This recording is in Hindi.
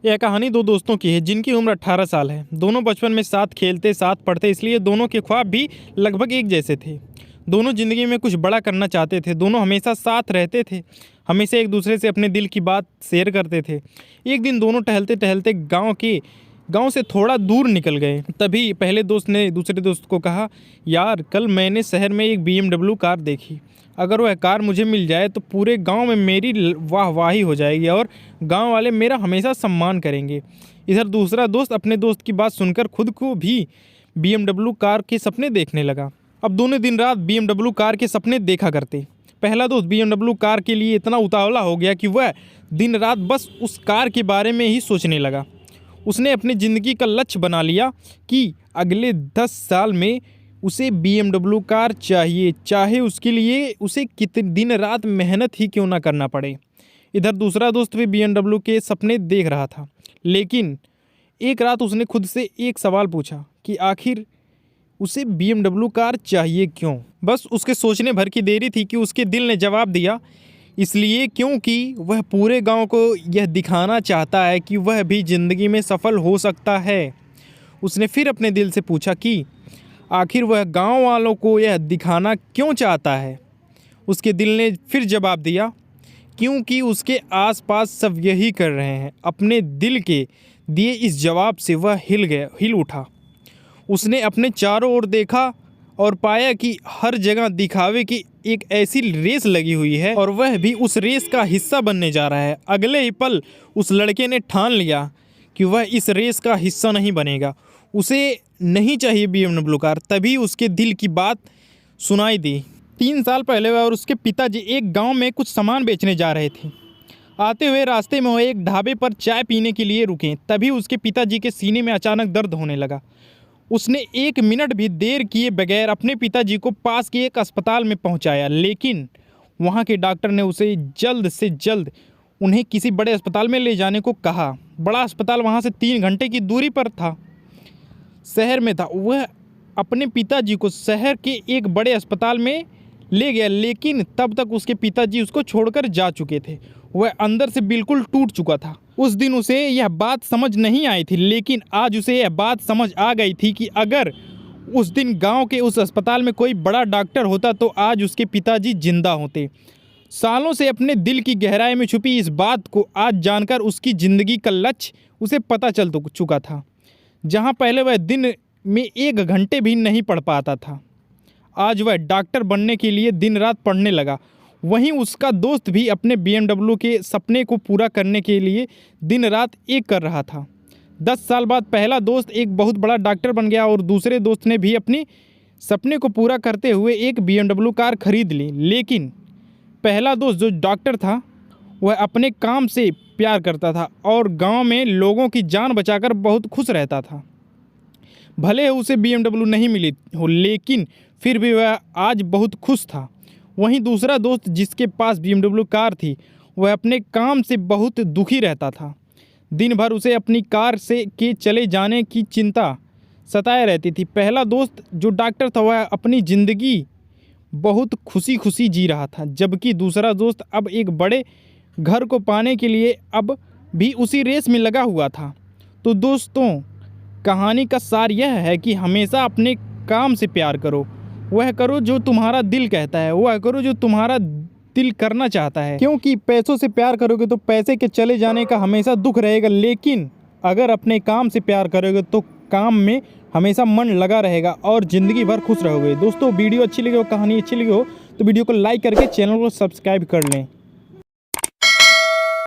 यह कहानी दो दोस्तों की है जिनकी उम्र 18 साल है। दोनों बचपन में साथ खेलते साथ पढ़ते, इसलिए दोनों के ख्वाब भी लगभग एक जैसे थे। दोनों जिंदगी में कुछ बड़ा करना चाहते थे। दोनों हमेशा साथ रहते थे, हमेशा एक दूसरे से अपने दिल की बात शेयर करते थे। एक दिन दोनों टहलते टहलते गांव से थोड़ा दूर निकल गए। तभी पहले दोस्त ने दूसरे दोस्त को कहा, यार कल मैंने शहर में एक BMW कार देखी। अगर वह कार मुझे मिल जाए तो पूरे गांव में मेरी वाहवाही हो जाएगी और गांव वाले मेरा हमेशा सम्मान करेंगे। इधर दूसरा दोस्त अपने दोस्त की बात सुनकर खुद को भी BMW कार के सपने देखने लगा। अब दोनों दिन रात BMW कार के सपने देखा करते। पहला दोस्त BMW कार के लिए इतना उतावला हो गया कि वह दिन रात बस उस कार के बारे में ही सोचने लगा। उसने अपनी ज़िंदगी का लक्ष्य बना लिया कि अगले 10 साल में उसे BMW कार चाहिए, चाहे उसके लिए उसे कितने दिन रात मेहनत ही क्यों ना करना पड़े। इधर दूसरा दोस्त भी BMW के सपने देख रहा था, लेकिन एक रात उसने खुद से एक सवाल पूछा कि आखिर उसे BMW कार चाहिए क्यों। बस उसके सोचने भर की देरी थी कि उसके दिल ने जवाब दिया, इसलिए क्योंकि वह पूरे गांव को यह दिखाना चाहता है कि वह भी ज़िंदगी में सफल हो सकता है। उसने फिर अपने दिल से पूछा कि आखिर वह गांव वालों को यह दिखाना क्यों चाहता है। उसके दिल ने फिर जवाब दिया, क्योंकि उसके आसपास सब यही कर रहे हैं। अपने दिल के दिए इस जवाब से वह हिल उठा। उसने अपने चारों ओर देखा और पाया कि हर जगह दिखावे की एक ऐसी रेस लगी हुई है और वह भी उस रेस का हिस्सा बनने जा रहा है। अगले ही पल उस लड़के ने ठान लिया कि वह इस रेस का हिस्सा नहीं बनेगा। उसे नहीं चाहिए BMW कार। तभी उसके दिल की बात सुनाई दी। 3 साल पहले वह और उसके पिताजी एक गांव में कुछ सामान बेचने जा रहे थे। आते हुए रास्ते में वो एक ढाबे पर चाय पीने के लिए रुके। तभी उसके पिताजी के सीने में अचानक दर्द होने लगा। उसने 1 मिनट भी देर किए बगैर अपने पिताजी को पास के एक अस्पताल में पहुंचाया, लेकिन वहां के डॉक्टर ने उसे जल्द से जल्द उन्हें किसी बड़े अस्पताल में ले जाने को कहा। बड़ा अस्पताल वहां से 3 घंटे की दूरी पर था, शहर में था। वह अपने पिताजी को शहर के एक बड़े अस्पताल में ले गया, लेकिन तब तक उसके पिताजी उसको छोड़कर जा चुके थे। वह अंदर से बिल्कुल टूट चुका था। उस दिन उसे यह बात समझ नहीं आई थी, लेकिन आज उसे यह बात समझ आ गई थी कि अगर उस दिन गांव के उस अस्पताल में कोई बड़ा डॉक्टर होता तो आज उसके पिताजी जिंदा होते। सालों से अपने दिल की गहराई में छुपी इस बात को आज जानकर उसकी ज़िंदगी का लक्ष्य उसे पता चल चुका था। जहां पहले वह दिन में 1 घंटे भी नहीं पढ़ पाता था, आज वह डॉक्टर बनने के लिए दिन रात पढ़ने लगा। वहीं उसका दोस्त भी अपने BMW के सपने को पूरा करने के लिए दिन रात एक कर रहा था। 10 साल बाद पहला दोस्त एक बहुत बड़ा डॉक्टर बन गया और दूसरे दोस्त ने भी अपने सपने को पूरा करते हुए एक BMW कार खरीद ली। लेकिन पहला दोस्त जो डॉक्टर था वह अपने काम से प्यार करता था और गांव में लोगों की जान बचाकर बहुत खुश रहता था। भले उसे BMW नहीं मिली हो, लेकिन फिर भी वह आज बहुत खुश था। वहीं दूसरा दोस्त जिसके पास BMW कार थी, वह अपने काम से बहुत दुखी रहता था। दिन भर उसे अपनी कार से के चले जाने की चिंता सताए रहती थी। पहला दोस्त जो डॉक्टर था वह अपनी ज़िंदगी बहुत खुशी खुशी जी रहा था, जबकि दूसरा दोस्त अब एक बड़े घर को पाने के लिए अब भी उसी रेस में लगा हुआ था। तो दोस्तों, कहानी का सार यह है कि हमेशा अपने काम से प्यार करो। वह करो जो तुम्हारा दिल कहता है, वह करो जो तुम्हारा दिल करना चाहता है। क्योंकि पैसों से प्यार करोगे तो पैसे के चले जाने का हमेशा दुख रहेगा, लेकिन अगर अपने काम से प्यार करोगे तो काम में हमेशा मन लगा रहेगा और ज़िंदगी भर खुश रहोगे। दोस्तों, वीडियो अच्छी लगी हो, कहानी अच्छी लगी हो तो वीडियो को लाइक करके चैनल को सब्सक्राइब कर लें।